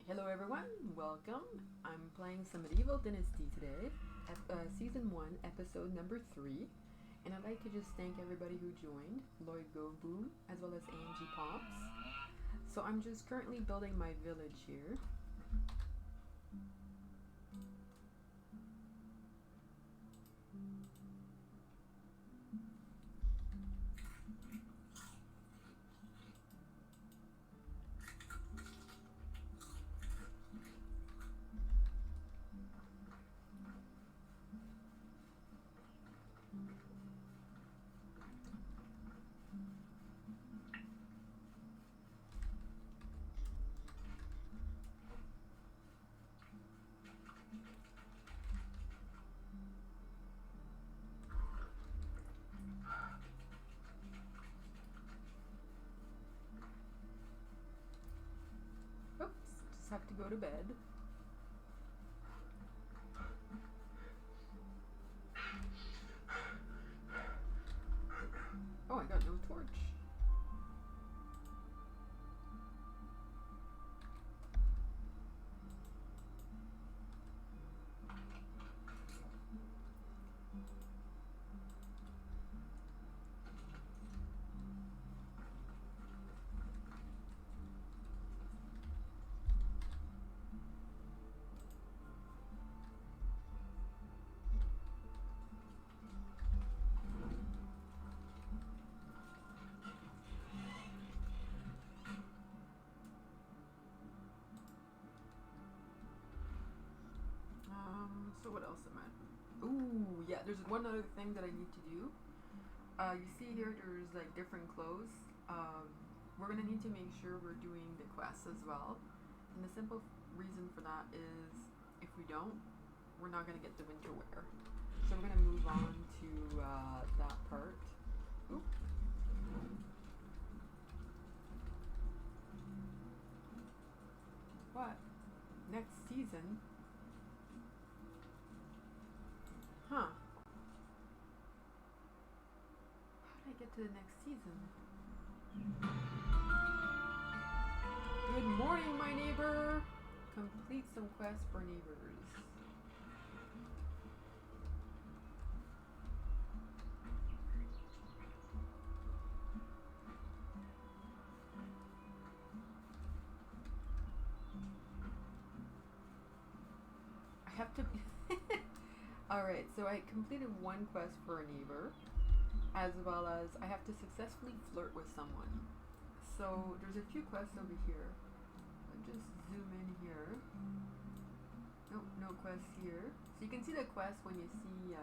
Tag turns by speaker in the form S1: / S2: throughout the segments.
S1: Hello everyone, welcome. I'm playing some medieval Dynasty today, Season 1, Episode number 3. And I'd like to just thank everybody who joined, Lloyd Go Boom, as well as Angie Pops. So I'm just currently building my village here. Oops, just have to go to bed. Oh, I got no torch. So what else am I? Ooh, yeah, there's one other thing that I need to do. You see here, there's like different clothes. We're gonna need to make sure we're doing the quests as well. And the simple reason for that is if we don't, we're not gonna get the winter wear. So we're gonna move on to that part. Ooh. What? Next season? Huh. How did I get to the next season? Good morning, my neighbor! Complete some quests for neighbors. I have to... Alright, so I completed one quest for a neighbor, as well as I have to successfully flirt with someone. So there's a few quests over here. I'll just zoom in here. Nope, no quests here. So you can see the quest when you see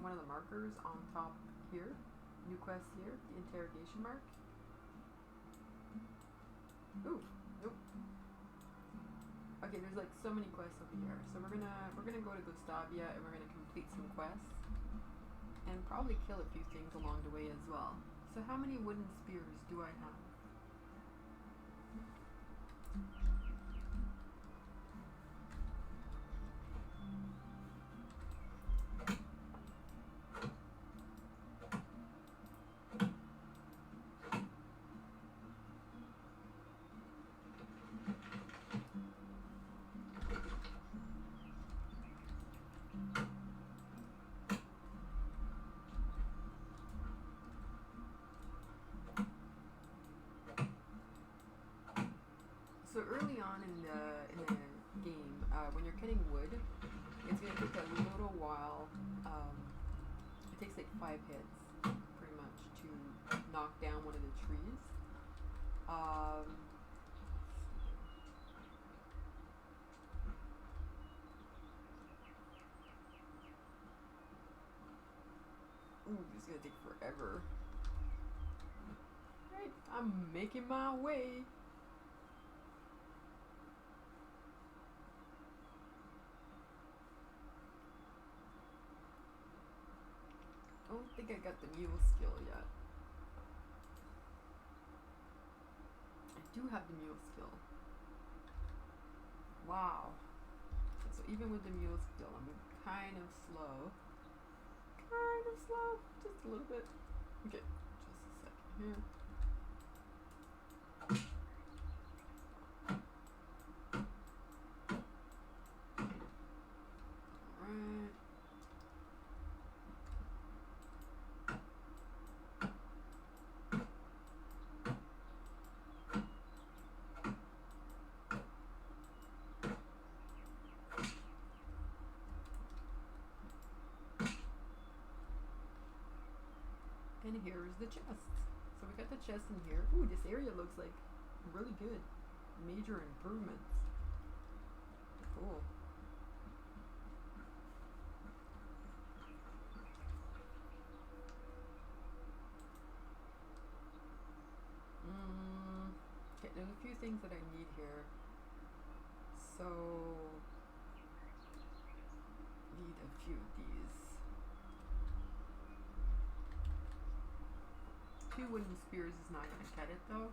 S1: one of the markers on top here. New quest here, the interrogation mark. Ooh, nope. Okay, there's like so many quests over here. So we're gonna go to Gustavia and we're gonna complete some quests. And probably kill a few things along the way as well. So how many wooden spears do I have? So early on in the game, when you're cutting wood, it's gonna take a little while. It takes like 5 hits, pretty much, to knock down one of the trees. Ooh, this is gonna take forever. Right, I'm making my way. I don't think I got the mule skill yet. I do have the mule skill. Wow. So even with the mule skill, I'm kind of slow. Kind of slow. Just a little bit. Okay, just a second here. here's the chests. So we got the chest in here. Ooh, this area looks like really good. Major improvements. Cool. Okay, there's a few things that I need here. So, need a few of these. 2 wooden spears is not gonna cut it though.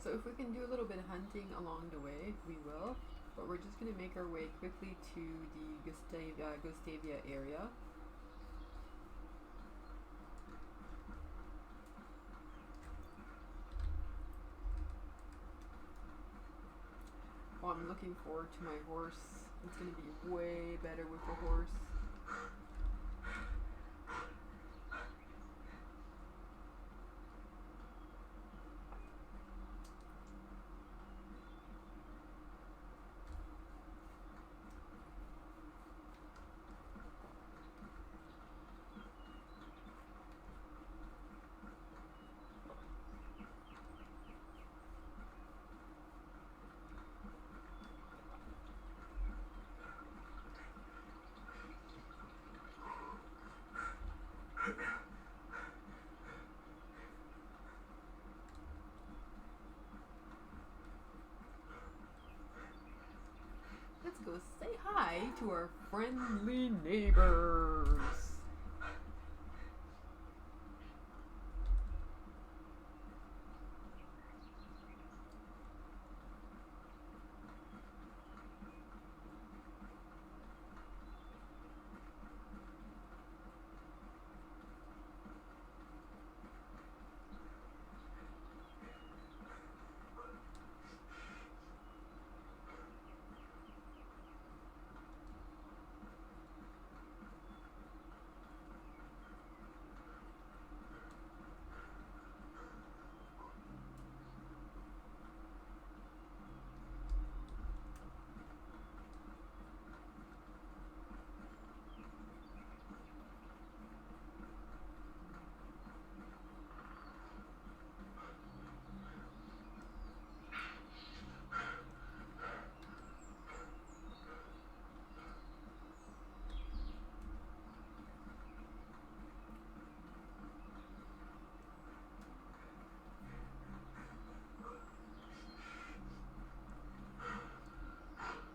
S1: So if we can do a little bit of hunting along the way, we will. But we're just going to make our way quickly to the Gustavia area. Oh, I'm looking forward to my horse. It's going to be way better with the horse. Let's go say hi to our friendly neighbors.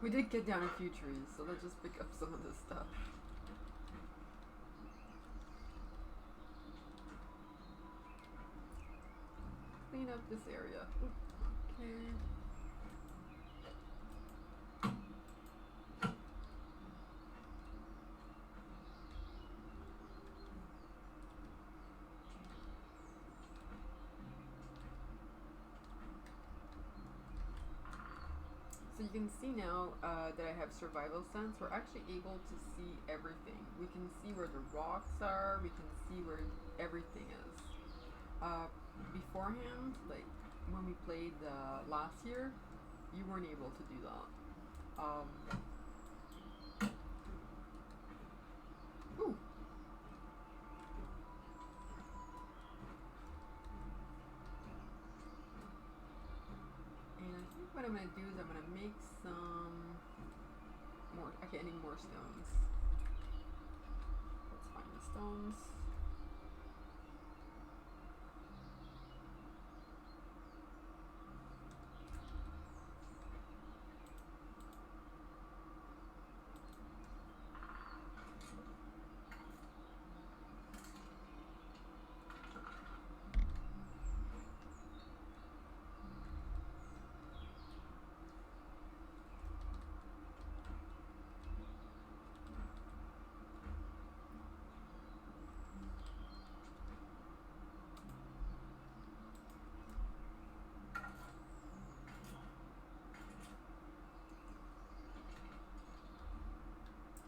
S1: We did get down a few trees, so let's just pick up some of this stuff. Clean up this area. Okay. So you can see now that I have survival sense, we're actually able to see everything. We can see where the rocks are, we can see where everything is. Beforehand, like when we played last year, you weren't able to do that. Ooh. And I think what I'm going to do is I'm going to make some not get any more stones. Let's find the stones.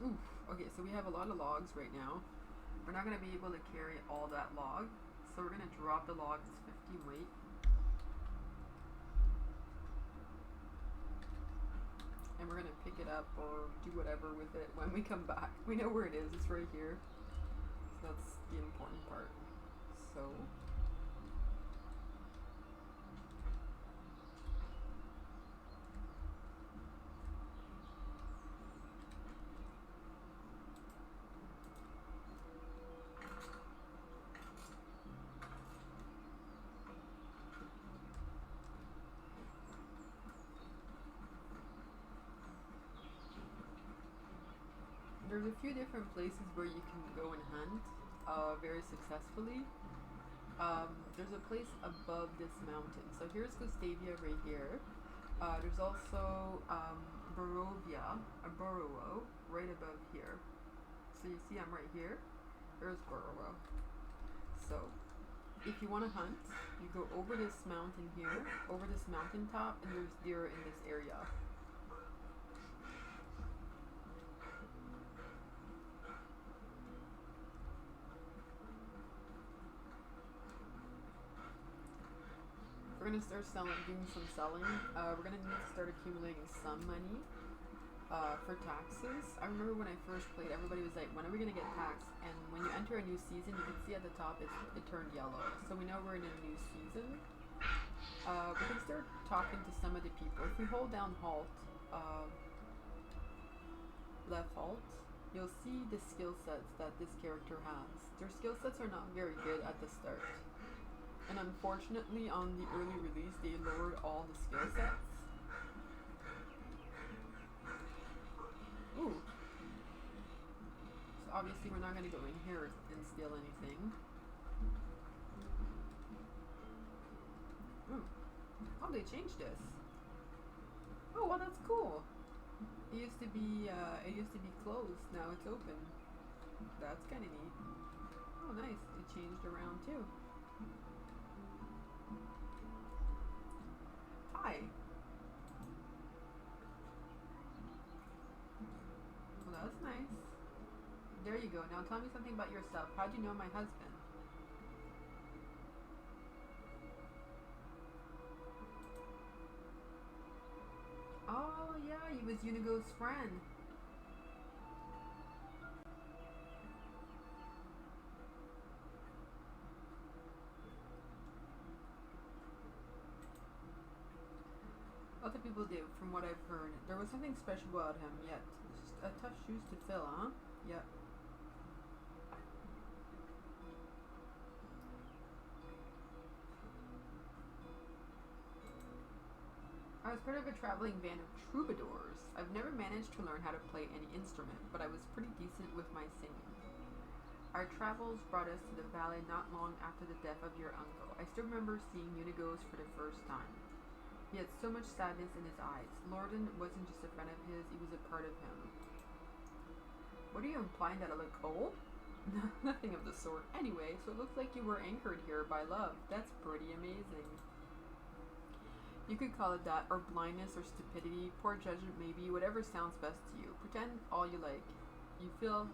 S1: Oof. Okay, so we have a lot of logs right now. We're not going to be able to carry all that log, so we're going to drop the logs 15 weight. And we're going to pick it up or do whatever with it when we come back. We know where it is, it's right here. So that's the important part. So there's a few different places where you can go and hunt very successfully. There's a place above this mountain. So here's Gustavia right here. There's also Borowo right above here. So you see I'm right here. There's Borowo. So if you want to hunt, you go over this mountain here, over this mountaintop, and there's deer in this area. We're gonna start doing some selling. We're gonna need to start accumulating some money for taxes. I remember when I first played, everybody was like, when are we gonna get taxed? And when you enter a new season, you can see at the top it turned yellow. So we know we're in a new season. We can start talking to some of the people. If we hold down Halt, left Halt, you'll see the skill sets that this character has. Their skill sets are not very good at the start. And unfortunately, on the early release, they lowered all the skill sets. Ooh. So obviously we're not going to go in here and steal anything. Ooh. Oh, they changed this. Oh, well, that's cool. It used to be closed. Now it's open. That's kind of neat. Oh, nice. It changed around too. Hi. Well, that's nice. There you go. Now tell me something about yourself. How'd you know my husband? Oh, yeah, he was Unigo's friend. Other people do, from what I've heard. There was something special about him, yet. It's just tough shoes to fill, huh? Yep. I was part of a traveling band of troubadours. I've never managed to learn how to play any instrument, but I was pretty decent with my singing. Our travels brought us to the valley not long after the death of your uncle. I still remember seeing Unigos for the first time. He had so much sadness in his eyes. Lorden wasn't just a friend of his, he was a part of him. What are you implying, that I look old? Nothing of the sort. Anyway, so it looks like you were anchored here by love. That's pretty amazing. You could call it that, or blindness, or stupidity, poor judgment maybe, whatever sounds best to you. Pretend all you like. You fell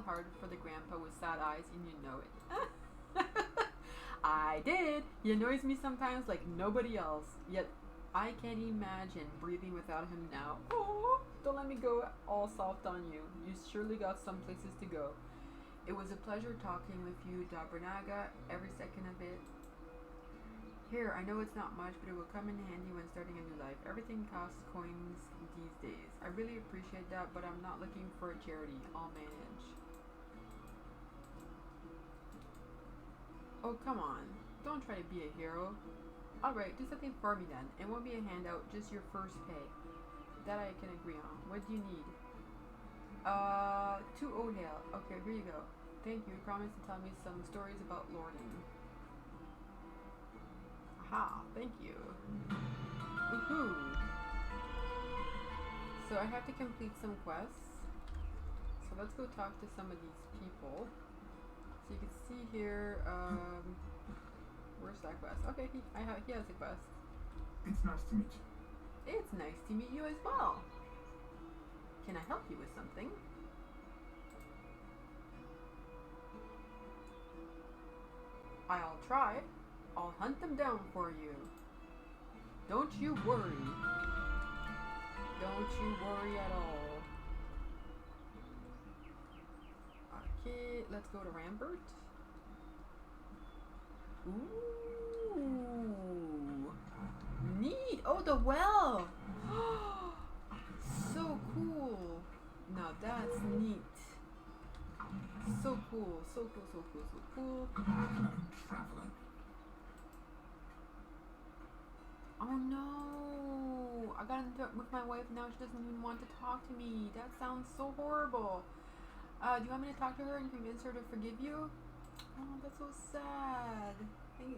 S1: hard for the grandpa with sad eyes, and you know it. I did! He annoys me sometimes like nobody else, yet I can't imagine breathing without him now. Oh, don't let me go all soft on you. You surely got some places to go. It was a pleasure talking with you, Dobranaga, every second of it. Here, I know it's not much, but it will come in handy when starting a new life. Everything costs coins these days. I really appreciate that, but I'm not looking for a charity. I'll manage. Oh, come on. Don't try to be a hero. Alright, do something for me then. It won't be a handout, just your first pay. That I can agree on. What do you need? 2 oatmeal. Okay, here you go. Thank you. Promise to tell me some stories about lording. Aha, thank you. Woohoo! So I have to complete some quests. So let's go talk to some of these people. So you can see here, where's that quest? Okay, he has a quest.
S2: It's nice to meet you.
S1: It's nice to meet you as well. Can I help you with something? I'll try. I'll hunt them down for you. Don't you worry. Don't you worry at all. Okay, let's go to Rambert. Ooh. Neat. Oh, the well. So cool. Now that's neat. So cool. So cool, so cool, so cool.
S2: Traveling.
S1: Oh no. I got into it with my wife, now she doesn't even want to talk to me. That sounds so horrible. Do you want me to talk to her and convince her to forgive you? Oh, that's so sad.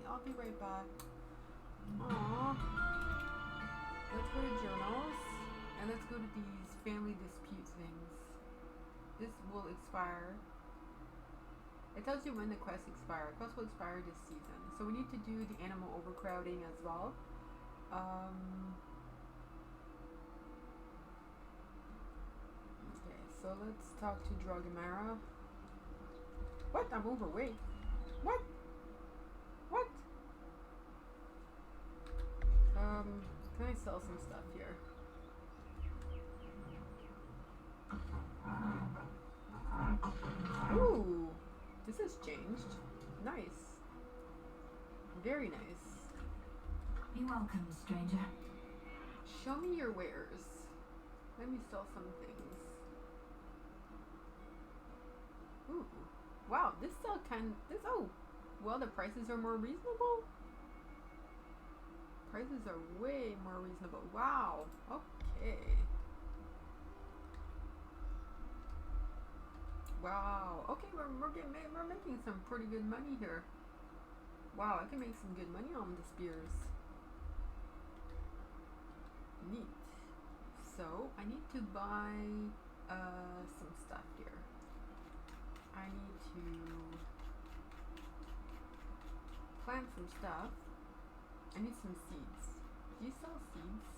S1: I'll be right back. Aww. Let's go to journals. And let's go to these family dispute things. This will expire. It tells you when the quests expire. Quests will expire this season. So we need to do the animal overcrowding as well. Okay, so let's talk to Dragamara. What? I'm overweight. What? What? Can I sell some stuff here? Ooh, this has changed. Nice. Very nice.
S3: Be welcome, stranger.
S1: Show me your wares. Let me sell some things. Ooh. Wow, this sell oh, well, the prices are more reasonable. Prices are way more reasonable. Wow. Okay. Wow. Okay, we're making some pretty good money here. Wow, I can make some good money on the spears. Neat. So I need to buy some stuff here. I need to plant some stuff. I need some seeds. Do you sell seeds?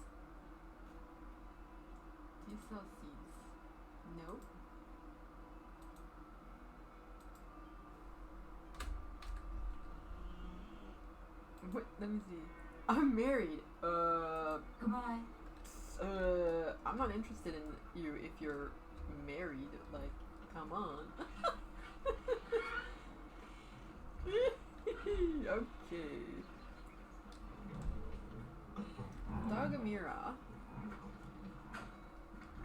S1: Do you sell seeds? Nope. What? Let me see. I'm married.
S3: Goodbye.
S1: I'm not interested in you if you're married. Like, come on. Okay. Dagamira.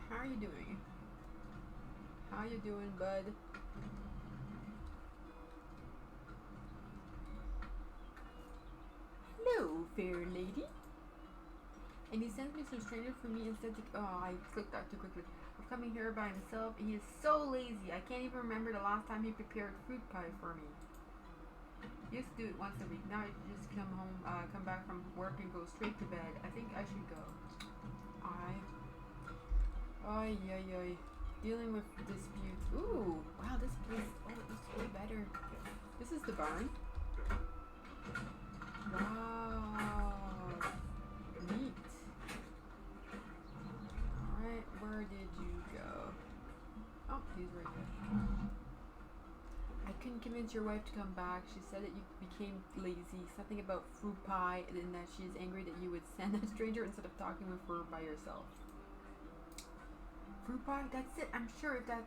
S1: How are you doing? How you doing, bud? Hello, fair lady. And he sent me some stranger for me instead to. Oh, I clicked that too quickly. I'm coming here by himself. He is so lazy. I can't even remember the last time he prepared fruit pie for me. He used to do it once a week. Now I just come home, come back from work and go straight to bed. I think I should go. Ay. Dealing with disputes. Ooh, wow, this place. Oh, it looks way better. This is the barn. Wow. Neat. Alright, where did you go? Oh, he's right here. I couldn't convince your wife to come back. She said that you became lazy. Something about fruit pie, and that she is angry that you would send a stranger instead of talking with her by yourself. Fruit pie? That's it. I'm sure if I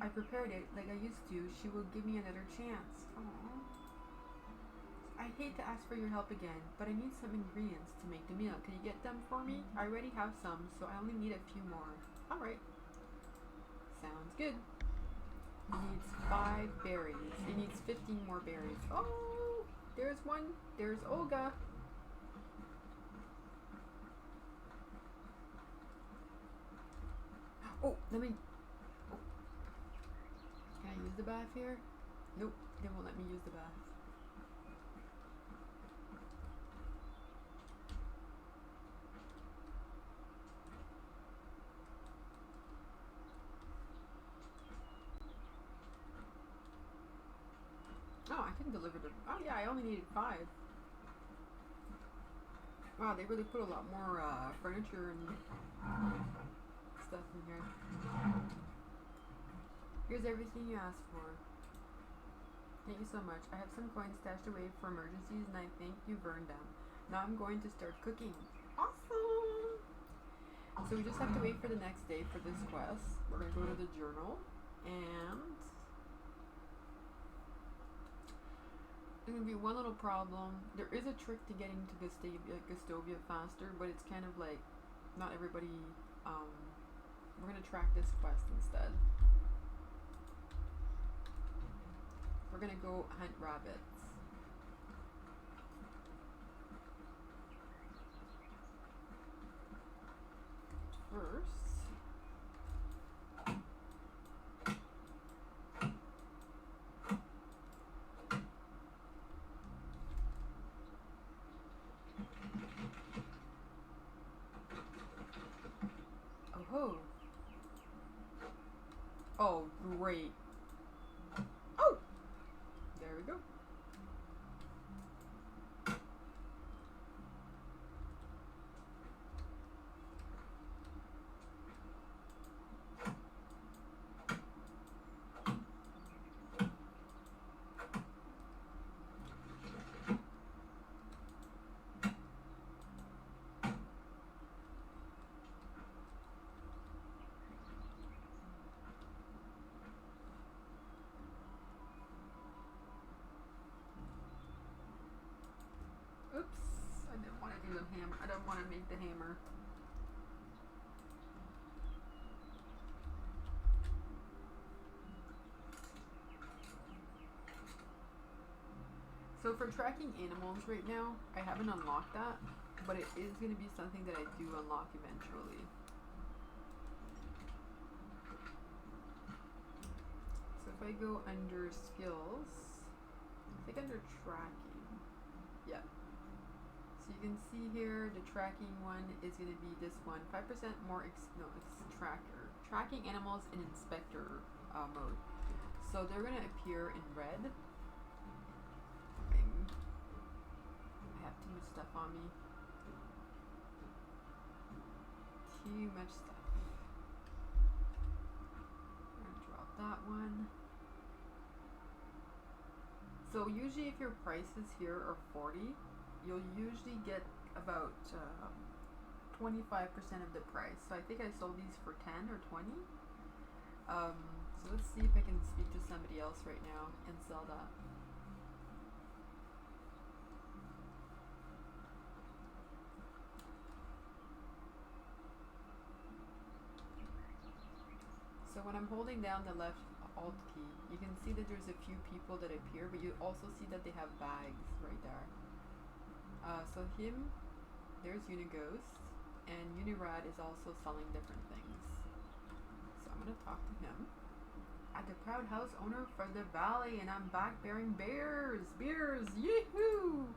S1: prepared it like I used to, she will give me another chance. Aww. I hate to ask for your help again, but I need some ingredients to make the meal. Can you get them for me? I already have some, so I only need a few more. Alright. Sounds good. He needs 5 berries. He needs 15 more berries. Oh! There's one. There's Olga. Oh, let me... Oh. Can I use the bath here? Nope, they won't let me use the bath. Oh, I can deliver the... Oh yeah, I only needed 5. Wow, they really put a lot more furniture and stuff in here. Here's everything you asked for. Thank you so much. I have some coins stashed away for emergencies and I think you've earned them. Now I'm going to start cooking. Awesome! So we just have to wait for the next day for this quest. We're going to go to the journal and... There's going to be one little problem. There is a trick to getting to Gustovia faster, but it's kind of like not everybody... we're going to track this quest instead. We're going to go hunt rabbits. First... Oh. Oh, great. Oh! There we go. Oops, I didn't want to do the hammer. I don't want to make the hammer. So for tracking animals right now, I haven't unlocked that, but it is going to be something that I do unlock eventually. So if I go under skills, I think under tracking, yeah. So you can see here, the tracking one is going to be this one, 5% more, it's tracker. Tracking animals in inspector mode. So they're going to appear in red. I have too much stuff on me. Too much stuff. I'm going to drop that one. So usually if your prices here are 40, you'll usually get about 25% of the price. So I think I sold these for 10 or 20. So let's see if I can speak to somebody else right now and sell that. So when I'm holding down the left Alt key, you can see that there's a few people that appear, but you also see that they have bags right there. So him, there's Unighost, and Unirad is also selling different things. So I'm going to talk to him. At the proud house owner for the valley, and I'm back bearing bears! Beers! Yee-hoo!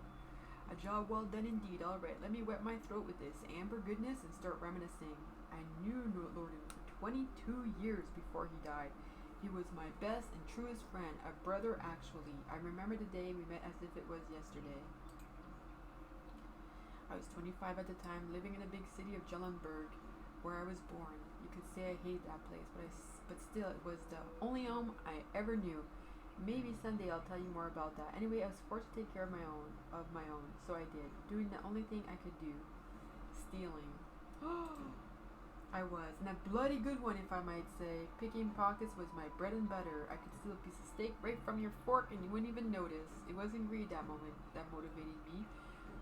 S1: A job well done indeed. Alright, let me wet my throat with this amber goodness and start reminiscing. I knew Lorden for 22 years before he died. He was my best and truest friend, a brother actually. I remember the day we met as if it was yesterday. I was 25 at the time, living in the big city of Jellenberg, where I was born. You could say I hated that place, but still, it was the only home I ever knew. Maybe someday I'll tell you more about that. Anyway, I was forced to take care of my own, so I did, doing the only thing I could do, stealing. I was, and a bloody good one, if I might say. Picking pockets was my bread and butter. I could steal a piece of steak right from your fork and you wouldn't even notice. It wasn't greed that moment that motivated me,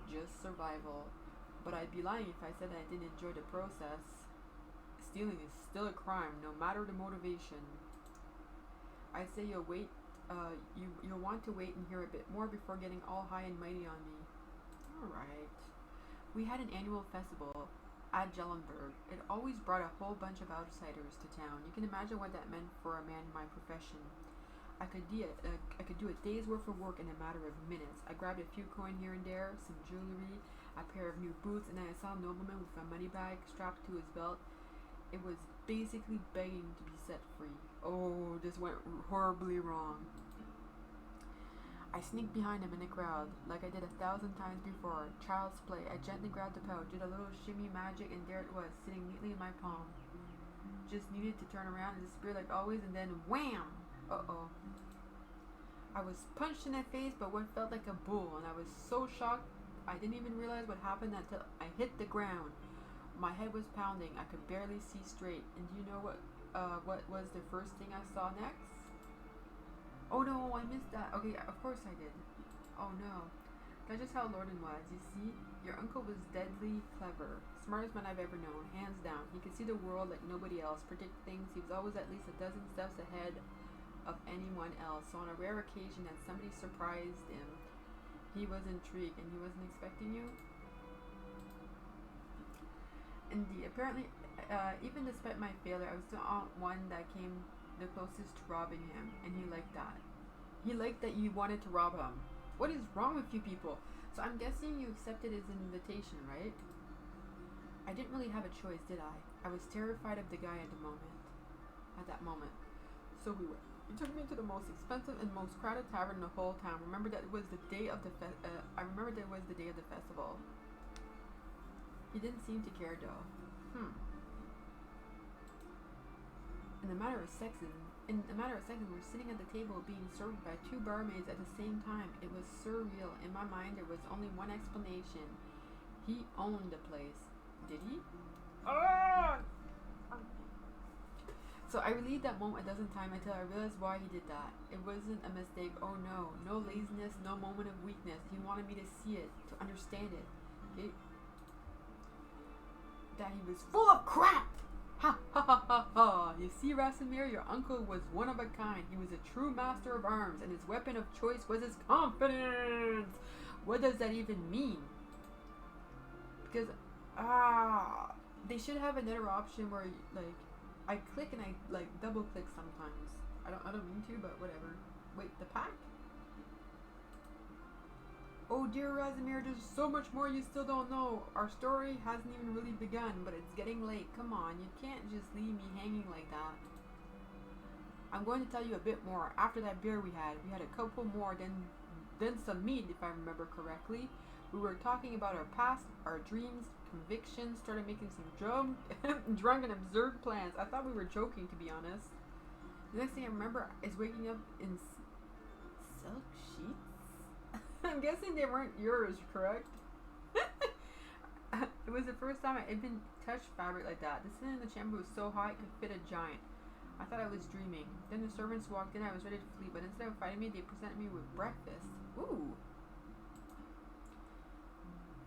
S1: just survival. But I'd be lying if I said I didn't enjoy the process. Stealing is still a crime, no matter the motivation. I say you'll wait. You'll want to wait and hear a bit more before getting all high and mighty on me. All right. We had an annual festival at Jellenberg. It always brought a whole bunch of outsiders to town. You can imagine what that meant for a man in my profession. I could do a day's worth of work in a matter of minutes. I grabbed a few coin here and there, some jewelry, a pair of new boots, and then I saw a nobleman with a money bag strapped to his belt. It was basically begging to be set free. Oh, this went horribly wrong. I sneaked behind him in the crowd, like I did 1,000 times before. Child's play. I gently grabbed the pouch, did a little shimmy magic, and there it was, sitting neatly in my palm. Just needed to turn around and disappear like always, and then wham! Uh-oh. I was punched in the face by what felt like a bull, and I was so shocked I didn't even realize what happened until I hit the ground. My head was pounding. I could barely see straight. And do you know what was the first thing I saw next? Oh no, I missed that. Okay, of course I did. Oh no. That's just how Lorden was. You see, your uncle was deadly clever. Smartest man I've ever known, hands down. He could see the world like nobody else, predict things. He was always at least a dozen steps ahead of anyone else. So on a rare occasion that somebody surprised him, he was intrigued and he wasn't expecting you. Indeed, apparently, even despite my failure, I was still one that came the closest to robbing him, and he liked that. He liked that you wanted to rob him. What is wrong with you people? So I'm guessing you accepted his invitation, right? I didn't really have a choice, did I? I was terrified of the guy at that moment. So we went. He took me to the most expensive and most crowded tavern in the whole town. Remember that it was the day of the festival. He didn't seem to care though. In a matter of seconds, we were sitting at the table being served by two barmaids at the same time. It was surreal. In my mind, there was only one explanation. He owned the place. Did he? So I relived that moment a dozen times until I realized why he did that. It wasn't a mistake. Oh no. No laziness, no moment of weakness. He wanted me to see it, to understand it. That he was full of crap! Ha ha ha ha ha! You see, Rasimir, your uncle was one of a kind. He was a true master of arms, and his weapon of choice was his confidence! What does that even mean? Because, they should have another option where, like, I click and I, like, double click sometimes. I don't mean to, but whatever. Wait, the pack? Oh dear Rasimir, there's so much more you still don't know. Our story hasn't even really begun, but it's getting late. Come on, you can't just leave me hanging like that. I'm going to tell you a bit more. After that beer we had a couple more, then some meat, if I remember correctly. We were talking about our past, our dreams, convictions, started making some drunk and absurd plans. I thought we were joking, to be honest. The next thing I remember is waking up in silk sheets. I'm guessing they weren't yours, correct? It was the first time I even touched fabric like that. The sin in the chamber was so high it could fit a giant. I thought I was dreaming. Then the servants walked in. I was ready to flee, but instead of fighting me, they presented me with breakfast. Ooh.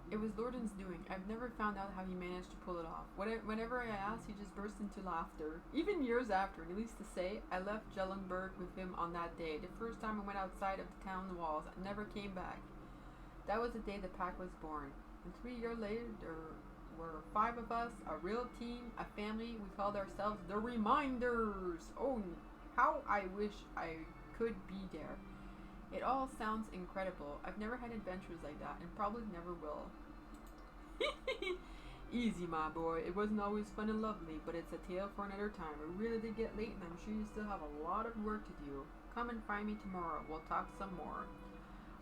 S1: It was Lorden's doing. I've never found out how he managed to pull it off. Whenever I asked, he just burst into laughter. Even years after, needless to say, I left Jellenberg with him on that day. The first time I went outside of the town walls, I never came back. That was the day the pack was born. And 3 years later, there were 5 of us, a real team, a family. We called ourselves the Reminders. Oh, how I wish I could be there. It all sounds incredible. I've never had adventures like that, and probably never will. Easy, my boy. It wasn't always fun and lovely, but it's a tale for another time. It really did get late, and I'm sure you still have a lot of work to do. Come and find me tomorrow. We'll talk some more.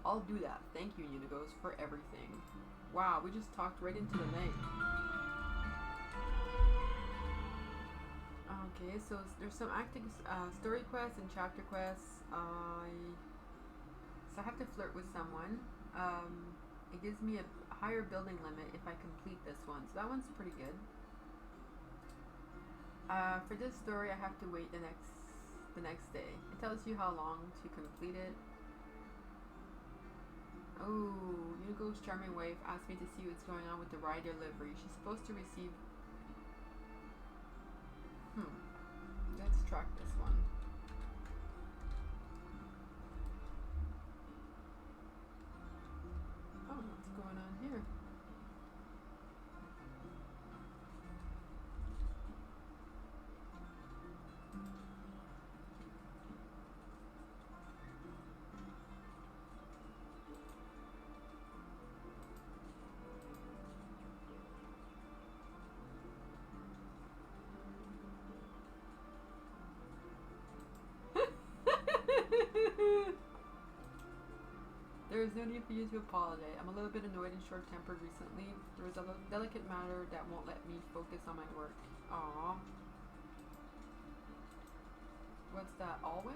S1: I'll do that. Thank you, Unigos, for everything. Wow, we just talked right into the night. Okay, so there's some active story quests and chapter quests. So I have to flirt with someone. It gives me a higher building limit if I complete this one. So that one's pretty good. For this story, I have to wait the next day. It tells you how long to complete it. Oh, Unigo's charming wife asked me to see what's going on with the rider livery. She's supposed to receive. Let's track this one. Oh, what's going on here? There is no need for you to apologize. I'm a little bit annoyed and short-tempered recently. There is a delicate matter that won't let me focus on my work. Aww. What's that, Alwyn?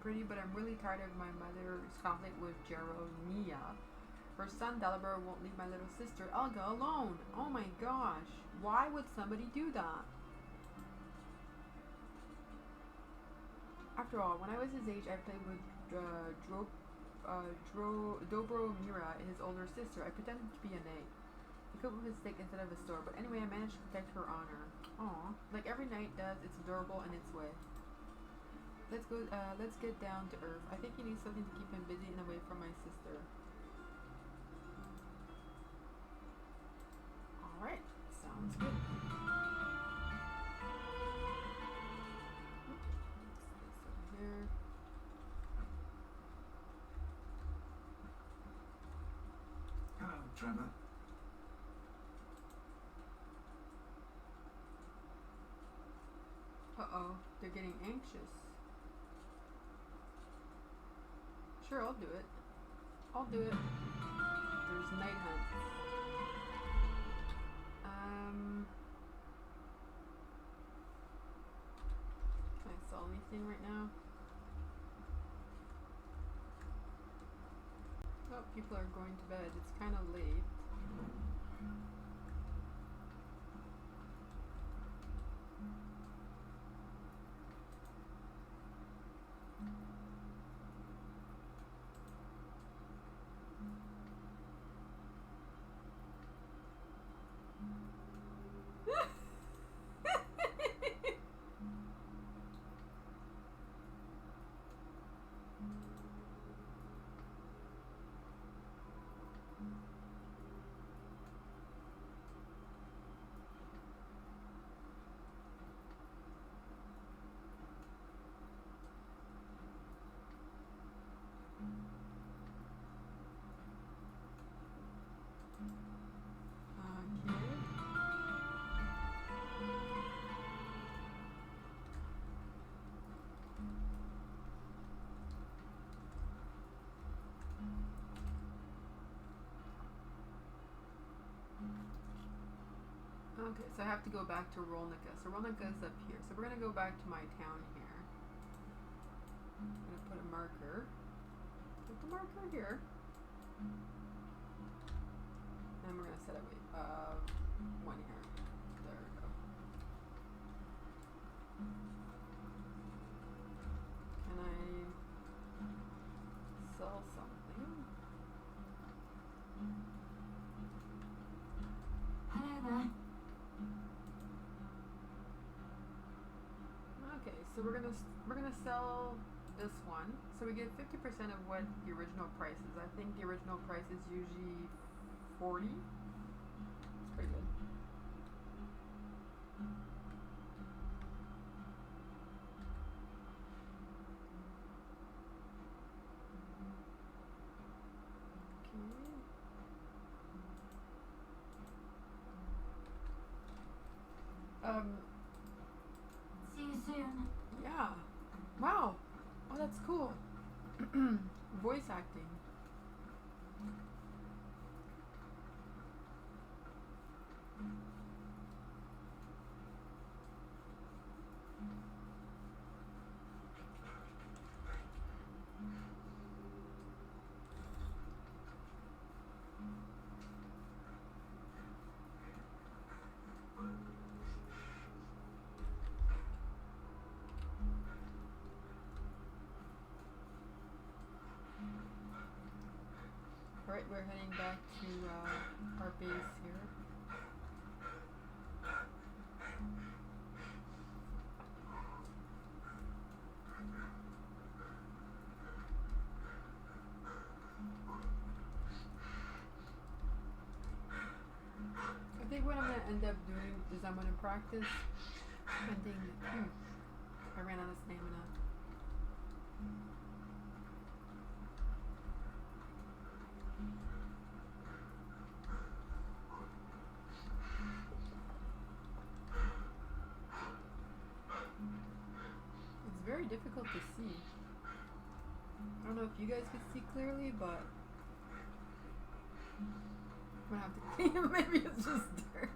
S1: Pretty, but I'm really tired of my mother's conflict with Jeremiah. Her son Dalibor won't leave my little sister Elga alone. Oh my gosh. Why would somebody do that? After all, when I was his age, I played with Dobromira, his older sister. I pretended to be a knight. I could have a stake instead of a sword, but anyway, I managed to protect her honor. Aw, like every knight does, it's adorable in its way. Let's go. Let's get down to earth. I think he needs something to keep him busy and away from my sister. All right, sounds good. Here.
S2: Hello, Trevor.
S1: Uh-oh, they're getting anxious. Sure, I'll do it. I'll do it. There's night hunts. Can I sell anything right now? Oh, people are going to bed. It's kind of late. Okay, so I have to go back to Rolnica. So Rolnica is up here. So we're going to go back to my town here. I'm going to put a marker. Put the marker here. And we're going to set up one here. There we go. Can I sell something?
S3: Hello there.
S1: Okay, so we're gonna sell this one. So we get 50% of what the original price is. I think the original price is usually 40. It's pretty good. Okay.
S3: See you soon.
S1: Yeah. Wow. Oh, that's cool. Voice acting. Alright, we're heading back to our base here. I think what I'm going to end up doing is I'm going to practice spending... I ran out of stamina. It's very difficult to see. I don't know if you guys can see clearly, but I'm gonna have to clean. Maybe it's just dirt.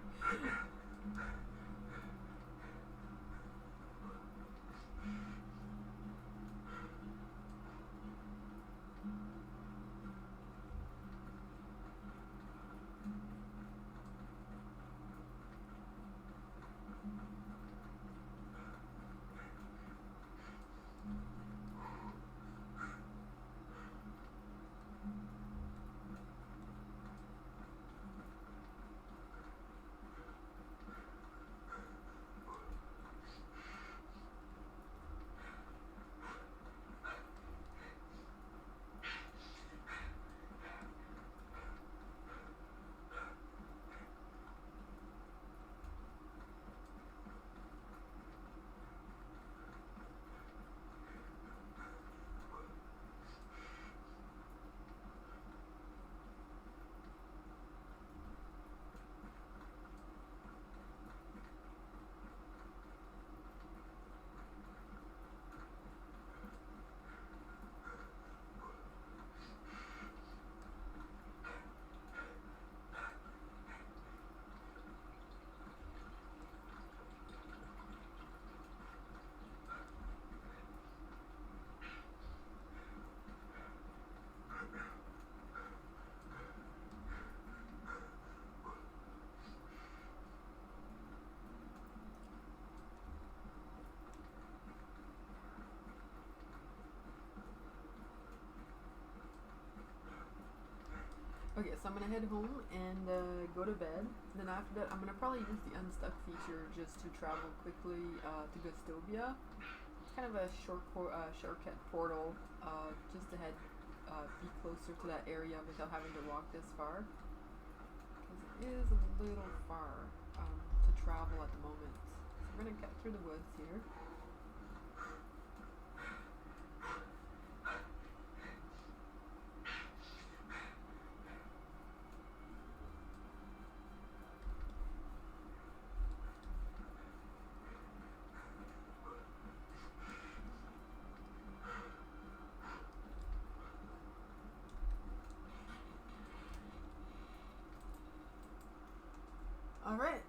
S1: Okay, so I'm gonna head home and go to bed. Then after that, I'm gonna probably use the unstuck feature just to travel quickly to Gustovia. It's kind of a shortcut portal just to head be closer to that area without having to walk this far. Because it is a little far to travel at the moment. So we're gonna cut through the woods here. Alright,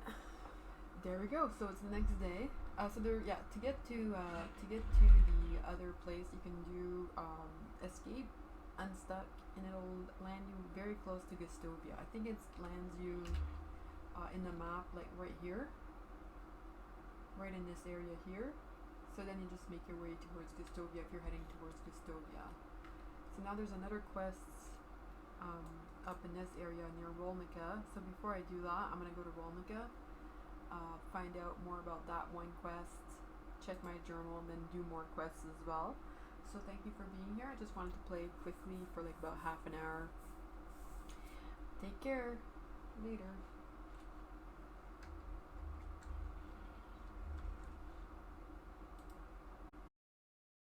S1: there we go. So it's the next day. So there, yeah, to get to the other place, you can do escape, unstuck, and it'll land you very close to Gustovia. I think it lands you in the map, like right here, right in this area here. So then you just make your way towards Gustovia if you're heading towards Gustovia. So now there's another quest up in this area near Rolnica. So before I do that, I'm gonna go to Rolnica, find out more about that one quest, check my journal, and then do more quests as well. So thank you for being here. I just wanted to play quickly for like about half an hour. Take care. Later.